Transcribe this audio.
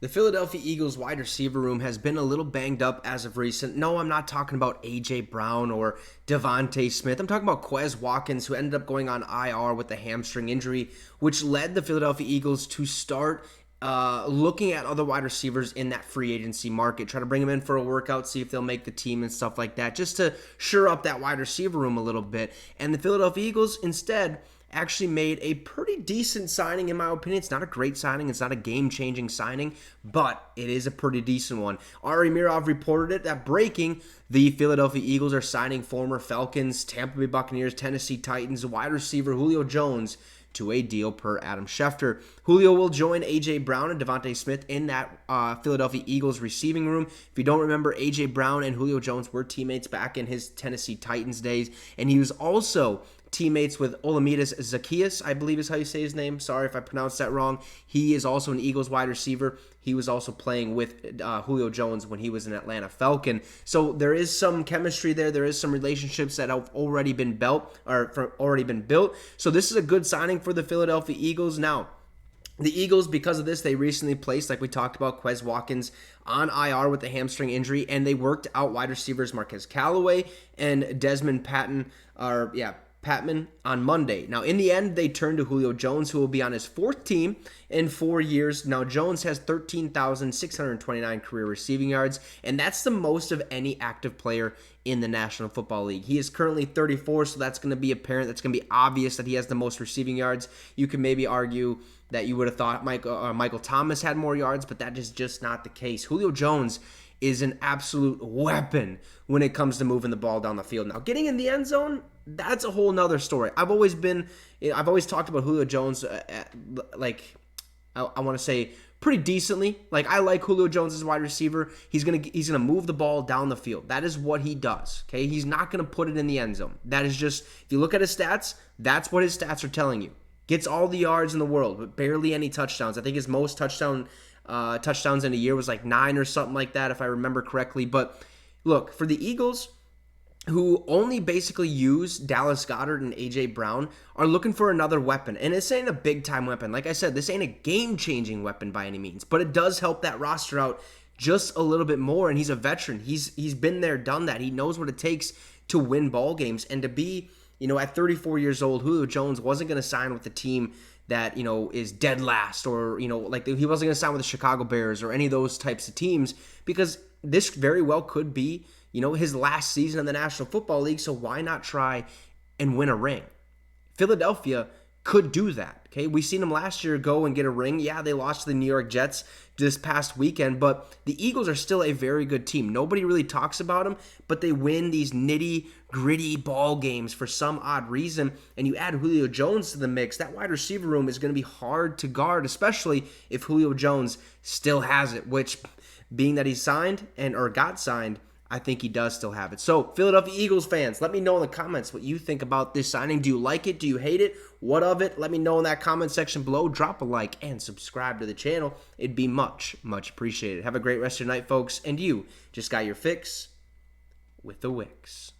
The Philadelphia Eagles wide receiver room has been a little banged up as of recent. No, I'm not talking about A.J. Brown or Devontae Smith. I'm talking about Quez Watkins, who ended up going on IR with a hamstring injury, which led the Philadelphia Eagles to start looking at other wide receivers in that free agency market, try to bring them in for a workout, see if they'll make the team and stuff like that, just to shore up that wide receiver room a little bit. And the Philadelphia Eagles instead actually made a pretty decent signing, in my opinion. It's not a great signing. It's not a game-changing signing, but it is a pretty decent one. Ari Mirov reported it that breaking, the Philadelphia Eagles are signing former Falcons, Tampa Bay Buccaneers, Tennessee Titans wide receiver Julio Jones to a deal per Adam Schefter. Julio will join A.J. Brown and Devontae Smith in that Philadelphia Eagles receiving room. If you don't remember, A.J. Brown and Julio Jones were teammates back in his Tennessee Titans days, and he was also teammates with Olamides Zaccheaus, I believe is how you say his name. Sorry if I pronounced that wrong. He is also an Eagles wide receiver. He was also playing with Julio Jones when he was an Atlanta Falcon. So there is some chemistry there. There is some relationships that have already been built. So this is a good signing for the Philadelphia Eagles. Now, the Eagles, because of this, they recently placed, like we talked about, Quez Watkins on IR with a hamstring injury, and they worked out wide receivers Marquez Callaway and Desmond Patman on Monday. Now, in the end, they turned to Julio Jones, who will be on his fourth team in 4 years. Now, Jones has 13,629 career receiving yards, and that's the most of any active player in the National Football League. He is currently 34, so that's going to be apparent. That's going to be obvious that he has the most receiving yards. You can maybe argue that you would have thought Michael Thomas had more yards, but that is just not the case. Julio Jones is an absolute weapon when it comes to moving the ball down the field. Now, getting in the end zone, that's a whole nother story. I've always talked about Julio Jones, I want to say pretty decently. Like, I like Julio Jones as a wide receiver. He's gonna move the ball down the field. That is what he does. Okay, he's not gonna put it in the end zone. That is just, if you look at his stats, that's what his stats are telling you. Gets all the yards in the world, but barely any touchdowns. I think his most touchdowns in a year was like 9 or something like that, if I remember correctly. But look, for the Eagles, who only basically use Dallas Goedert and A.J. Brown, are looking for another weapon. And this ain't a big-time weapon. Like I said, this ain't a game-changing weapon by any means, but it does help that roster out just a little bit more, and he's a veteran. He's been there, done that. He knows what it takes to win ball games, and to be, at 34 years old, Julio Jones wasn't going to sign with the team that, is dead last, or, he wasn't going to sign with the Chicago Bears or any of those types of teams, because this very well could be, his last season in the National Football League, so why not try and win a ring? Philadelphia could do that, okay? We seen them last year go and get a ring. Yeah, they lost to the New York Jets this past weekend, but the Eagles are still a very good team. Nobody really talks about them, but they win these nitty-gritty ball games for some odd reason, and you add Julio Jones to the mix, that wide receiver room is going to be hard to guard, especially if Julio Jones still has it, which, being that he's signed or got signed, I think he does still have it. So, Philadelphia Eagles fans, let me know in the comments what you think about this signing. Do you like it? Do you hate it? What of it? Let me know in that comment section below. Drop a like and subscribe to the channel. It'd be much, much appreciated. Have a great rest of your night, folks. And you just got your fix with the Wicks.